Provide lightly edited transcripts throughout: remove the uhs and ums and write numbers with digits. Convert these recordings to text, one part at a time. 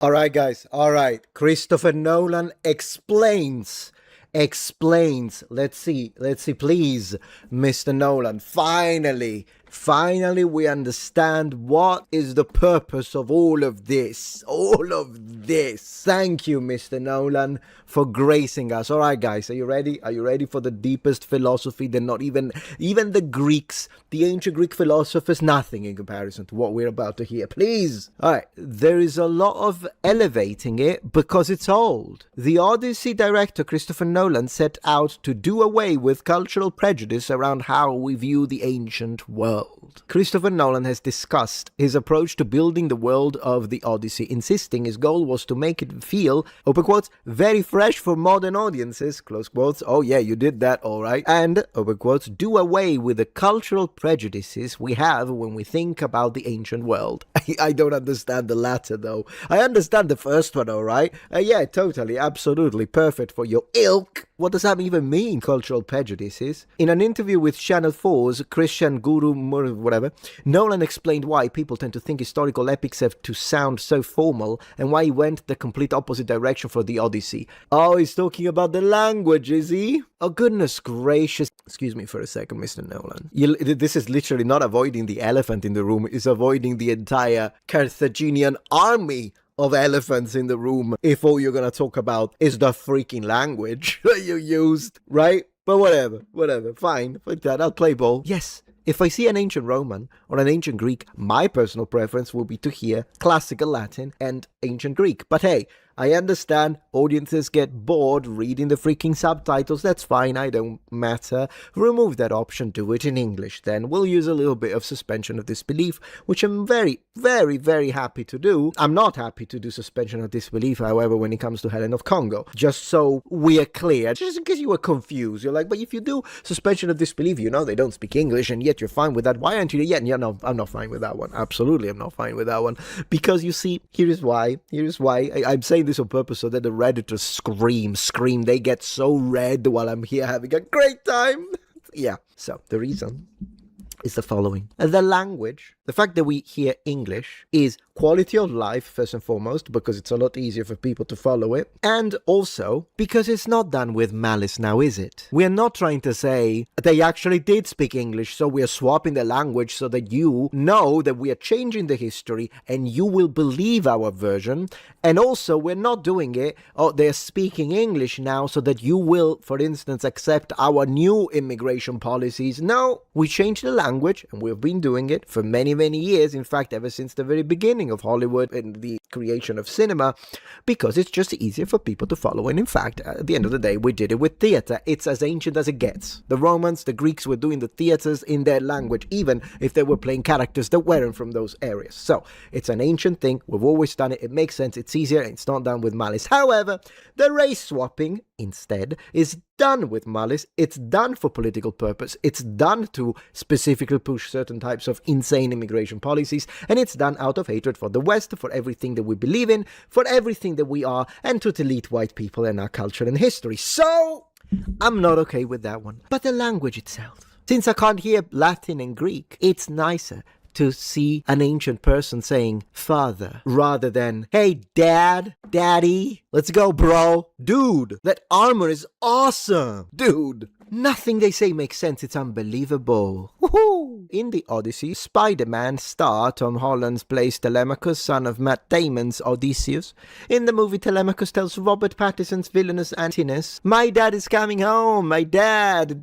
All right, guys. All right. Christopher Nolan explains. Let's see, please, Mr. Nolan. Finally, we understand what is the purpose of all of this. Thank you, Mr. Nolan, for gracing us. All right, guys, are you ready? Are you ready for the deepest philosophy that not even the Greeks, the ancient Greek philosophers, nothing in comparison to what we're about to hear? Please. All right, there is a lot of elevating it because it's old. The Odyssey director, Christopher Nolan, set out to do away with cultural prejudice around how we view the ancient world. Christopher Nolan has discussed his approach to building the world of the Odyssey, insisting his goal was to make it feel, open quotes, very fresh for modern audiences, close quotes, oh yeah, you did that, alright, and, open quotes, do away with the cultural prejudices we have when we think about the ancient world. I don't understand the latter, though. I understand the first one, alright? Yeah, totally, absolutely, perfect for your ilk. What does that even mean, cultural prejudices? In an interview with Channel 4's Christian Guru, whatever, Nolan explained why people tend to think historical epics have to sound so formal and why he went the complete opposite direction for the Odyssey. Oh, he's talking about the language, is he? Oh, goodness gracious. Excuse me for a second, Mr. Nolan. This is literally not avoiding the elephant in the room, it's avoiding the entire Carthaginian army of elephants in the room if all you're gonna talk about is the freaking language that you used, right? But whatever, fine, fuck that, I'll play ball. Yes, if I see an ancient Roman or an ancient Greek, my personal preference will be to hear classical Latin and ancient Greek. But hey, I understand audiences get bored reading the freaking subtitles. That's fine, I don't matter. Remove that option, do it in English then. We'll use a little bit of suspension of disbelief, which I'm very, very, very happy to do. I'm not happy to do suspension of disbelief, however, when it comes to Helen of Congo. Just so we are clear, just in case you were confused. You're like, but if you do suspension of disbelief, you know they don't speak English, and yet you're fine with that. Why aren't you? Yeah, no, I'm not fine with that one. Absolutely, I'm not fine with that one. Because you see, here is why. I'm saying this on purpose so that the Redditors scream. They get so red while I'm here having a great time. Yeah, so the reason is the following. The language, the fact that we hear English is quality of life, first and foremost, because it's a lot easier for people to follow it. And also, because it's not done with malice now, is it? We are not trying to say they actually did speak English, so we are swapping the language so that you know that we are changing the history and you will believe our version. And also, we're not doing it, oh, they're speaking English now so that you will, for instance, accept our new immigration policies. No, we changed the language, and we've been doing it for many, many years. In fact, ever since the very beginning of Hollywood and the creation of cinema, because it's just easier for people to follow. And in fact, at the end of the day, we did it with theater. It's as ancient as it gets. The Romans, the Greeks were doing the theaters in their language, even if they were playing characters that weren't from those areas. So it's an ancient thing. We've always done it. It makes sense. It's easier. It's not done with malice. However, the race swapping instead is done with malice. It's done for political purpose. It's done to specifically push certain types of insane immigration policies, and it's done out of hatred for the West, for everything that we believe in, for everything that we are, and to delete white people and our culture and history. So I'm not okay with that one. But the language itself, since I can't hear Latin and Greek, it's nicer to see an ancient person saying father rather than hey dad, daddy, let's go bro, dude, that armor is awesome, dude. Nothing they say makes sense. It's unbelievable. Woohoo! In the Odyssey, Spider-Man star Tom Holland plays Telemachus, son of Matt Damon's Odysseus. In the movie, Telemachus tells Robert Pattinson's villainous Antinous, "My dad is coming home. My dad.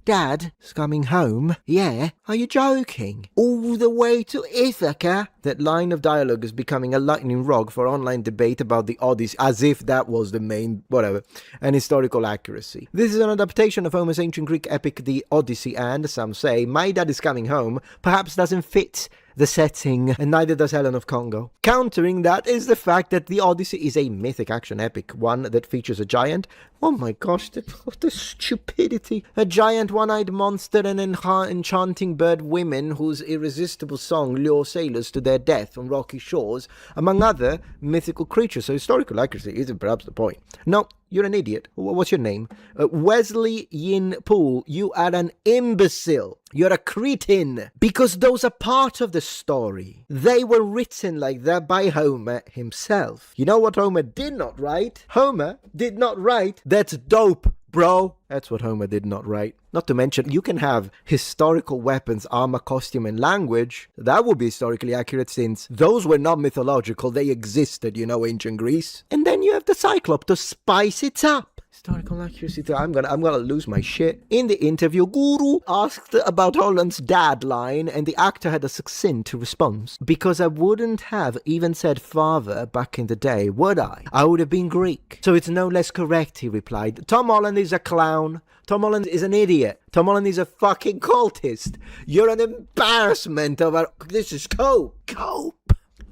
Dad is coming home? Yeah? Are you joking? All the way to Ithaca?" That line of dialogue is becoming a lightning rod for online debate about the Odyssey, as if that was the main, whatever, and historical accuracy. This is an adaptation of Homer's ancient Greek epic, the Odyssey, and, some say, "My Dad is Coming Home" perhaps doesn't fit the setting, and neither does Helen of Congo. Countering that is the fact that the Odyssey is a mythic action epic, one that features a giant. Oh my gosh, the stupidity. A giant one-eyed monster and enchanting bird women whose irresistible song lure sailors to their death on rocky shores, among other mythical creatures. So historical accuracy isn't perhaps the point. No, You're an idiot. What's your name? Wesley Yin Poole. You are an imbecile. You're a cretin. Because those are part of the story. They were written like that by Homer himself. You know what Homer did not write? Homer did not write, "That's dope, bro." That's what Homer did not write. Not to mention, you can have historical weapons, armor, costume, and language. That would be historically accurate since those were not mythological. They existed, ancient Greece. And then you have the Cyclops to spice it up. Historical accuracy. I'm gonna lose my shit. In the interview, Guru asked about Holland's dad line, and the actor had a succinct response. Because I wouldn't have even said father back in the day, would I? I would have been Greek. So it's no less correct, he replied. Tom Holland is a clown. Tom Holland is an idiot. Tom Holland is a fucking cultist. You're an embarrassment of our... This is cope. Cope.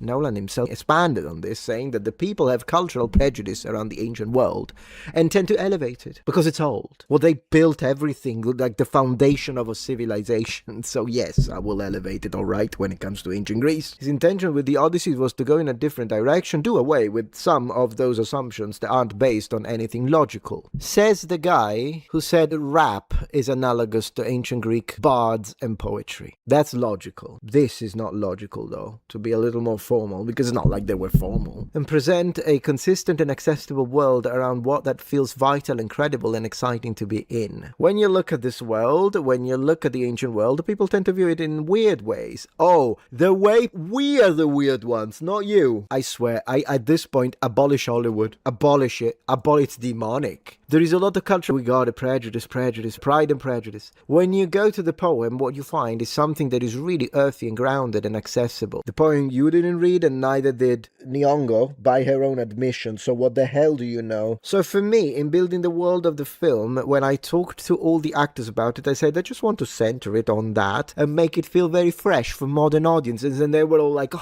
Nόλαν himself expanded on this, saying that the people have cultural prejudice around the ancient world and tend to elevate it because it's old. Well, they built everything like the foundation of a civilization. So yes, I will elevate it, all right, when it comes to ancient Greece. His intention with the Odyssey was to go in a different direction, do away with some of those assumptions that aren't based on anything logical. Says the guy who said rap is analogous to ancient Greek bards and poetry. That's logical. This is not logical, though, to be a little more formal, because it's not like they were formal, and present a consistent and accessible world around what that feels vital, incredible, and exciting to be in. When you look at this world, when you look at the ancient world, people tend to view it in weird ways. Oh, the way we are the weird ones, not you. I swear, I at this point abolish Hollywood. Abolish it. Abolish demonic. There is a lot of culture regarding prejudice, pride and prejudice. When you go to the poem, what you find is something that is really earthy and grounded and accessible. The poem you didn't read and neither did Nyong'o, by her own admission, so what the hell do you know? So for me, in building the world of the film, when I talked to all the actors about it, I said I just want to center it on that and make it feel very fresh for modern audiences, and they were all like,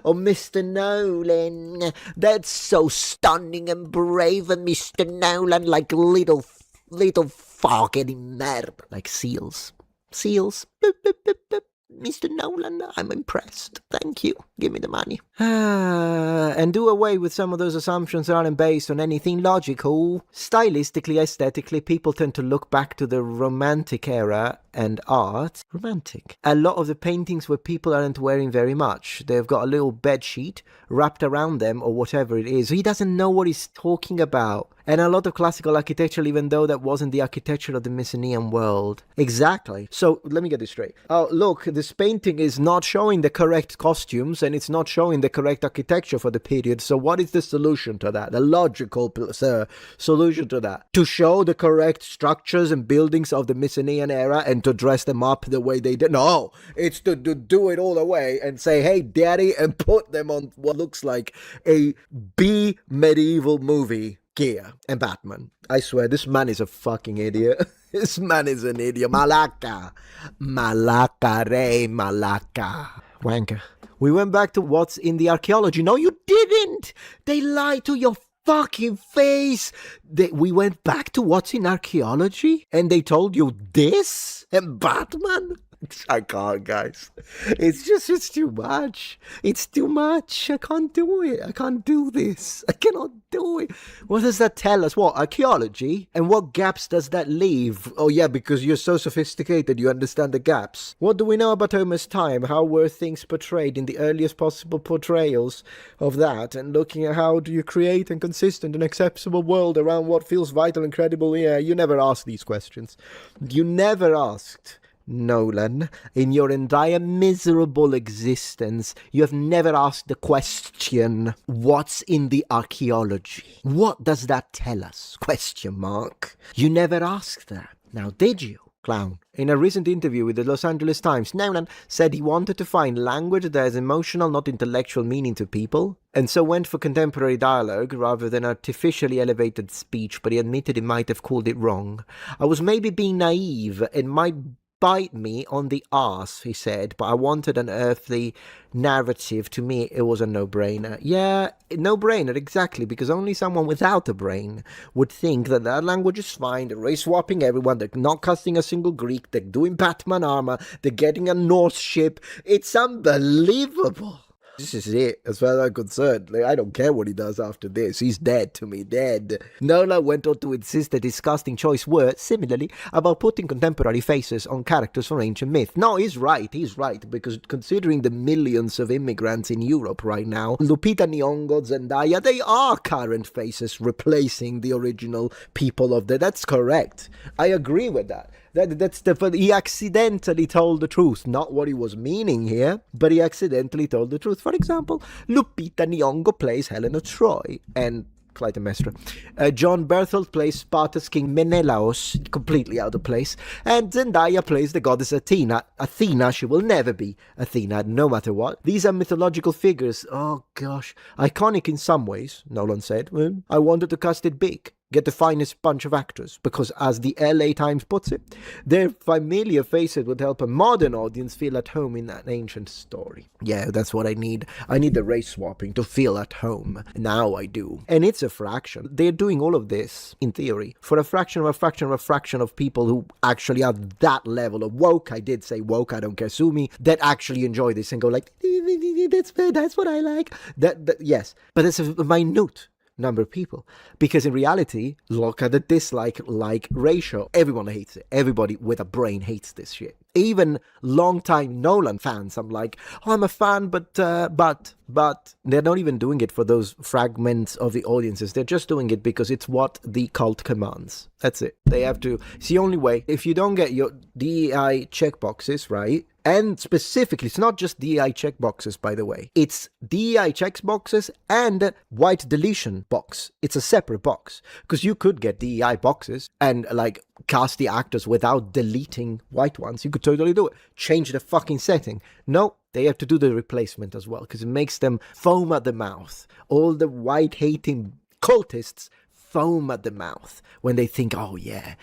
Oh, Mr. Nólan, that's so stunning and brave, and Mr. Nólan, like little fucking merda, like seals. Seals. Boop, boop, boop, boop. Mr. Nólan, I'm impressed. Thank you. Give me the money. And do away with some of those assumptions that aren't based on anything logical. Stylistically, aesthetically, people tend to look back to the Romantic era and art. Romantic. A lot of the paintings where people aren't wearing very much. They've got a little bed sheet wrapped around them or whatever it is. He doesn't know what he's talking about. And a lot of classical architecture, even though that wasn't the architecture of the Mycenaean world. Exactly. So, let me get this straight. Oh, look, this painting is not showing the correct costumes, and it's not showing the correct architecture for the period. So what is the solution to that? The logical solution to that? To show the correct structures and buildings of the Mycenaean era and to dress them up the way they did? No, it's to do it all the way and say, hey, daddy, and put them on what looks like a B medieval movie. Gear and Batman. I swear, this man is a fucking idiot. This man is an idiot. Malaka. Malaka, re malaka. Wanker. We went back to what's in the archaeology. No, you didn't. They lied to your fucking face. We went back to what's in archaeology and they told you this? And Batman? I can't, guys. It's too much. It's too much. I can't do it. I can't do this. I cannot do it. What does that tell us? What, archaeology? And what gaps does that leave? Oh yeah, because you're so sophisticated, you understand the gaps. What do we know about Homer's time? How were things portrayed in the earliest possible portrayals of that? And looking at how do you create a consistent and acceptable world around what feels vital and credible? Yeah, you never asked these questions. You never asked. Nólan, in your entire miserable existence, you have never asked the question, what's in the archaeology? What does that tell us? Question mark. You never asked that. Now, did you? Clown. In a recent interview with the Los Angeles Times, Nólan said he wanted to find language that has emotional, not intellectual meaning to people, and so went for contemporary dialogue rather than artificially elevated speech, but he admitted he might have called it wrong. I was maybe being naive and might bite me on the arse, he said, but I wanted an earthly narrative. To me, it was a no-brainer. Yeah, no-brainer, exactly, because only someone without a brain would think that that language is fine, they're race-swapping everyone, they're not casting a single Greek, they're doing Batman armor, they're getting a Norse ship. It's unbelievable. This is it, as far as I'm concerned. Like, I don't care what he does after this. He's dead to me, dead. Nόλαν went on to insist that his casting choice were, similarly, about putting contemporary faces on characters from ancient myth. No, he's right, because considering the millions of immigrants in Europe right now, Lupita Nyong'o, Zendaya, they are current faces replacing the original people of that's correct. I agree with that. He accidentally told the truth, not what he was meaning here, but he accidentally told the truth. For example, Lupita Nyong'o plays Helena Troy, and Clytemnestra. John Berthold plays Sparta's king Menelaos, completely out of place, and Zendaya plays the goddess Athena. Athena, she will never be Athena, no matter what. These are mythological figures, oh gosh, iconic in some ways, Nólán said. Well, I wanted to cast it big. Get the finest bunch of actors, because as the LA Times puts it, their familiar faces would help a modern audience feel at home in that ancient story. Yeah, that's what I need. I need the race swapping to feel at home. Now I do. And it's a fraction. They're doing all of this, in theory, for a fraction of people who actually are that level of woke. I did say woke, I don't care, sue me, that actually enjoy this and go like, that's what I like. Yes, but it's a minute number of people, because in reality, look at the dislike ratio. Everyone hates it. Everybody with a brain hates this shit. Even long-time Nólán fans, I'm like, oh, I'm a fan, but they're not even doing it for those fragments of the audiences. They're just doing it because it's what the cult commands. That's it. They have to. It's the only way. If you don't get your DEI checkboxes right, and specifically, it's not just DEI checkboxes, by the way. It's DEI checkboxes and white deletion box. It's a separate box. Because you could get DEI boxes and, like, cast the actors without deleting white ones. You could totally do it. Change the fucking setting. No, they have to do the replacement as well, because it makes them foam at the mouth. All the white-hating cultists foam at the mouth when they think, oh, yeah,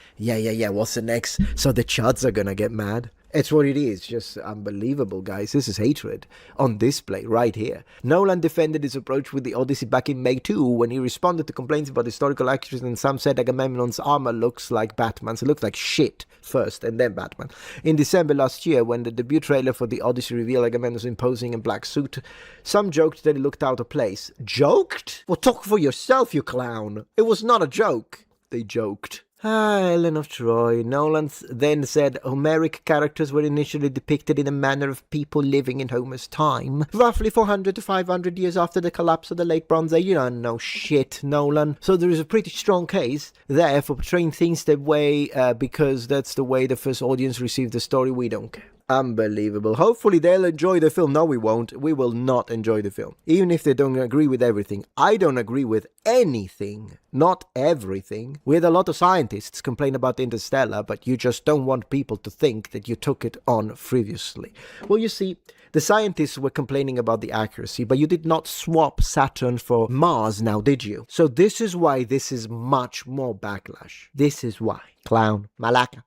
what's the next? So the chuds are gonna get mad. It's what it is, just unbelievable, guys. This is hatred on display right here. Nólán defended his approach with the Odyssey back in May too, when he responded to complaints about historical accuracy, and some said Agamemnon's armor looks like Batman's. It looks like shit first and then Batman. In December last year, when the debut trailer for the Odyssey revealed Agamemnon's imposing in black suit, some joked that he looked out of place. Joked? Well, talk for yourself, you clown. It was not a joke. They joked. Helen of Troy. Nólán then said Homeric characters were initially depicted in the manner of people living in Homer's time, roughly 400 to 500 years after the collapse of the late Bronze Age. You don't know shit, Nólán. So there is a pretty strong case there for portraying things that way, because that's the way the first audience received the story. We don't care. Unbelievable. Hopefully they'll enjoy the film. No, we won't. We will not enjoy the film. Even if they don't agree with everything. I don't agree with anything. Not everything. We had a lot of scientists complain about Interstellar, but you just don't want people to think that you took it on frivolously. Well, you see, the scientists were complaining about the accuracy, but you did not swap Saturn for Mars now, did you? So this is why this is much more backlash. This is why. Clown. Malaka.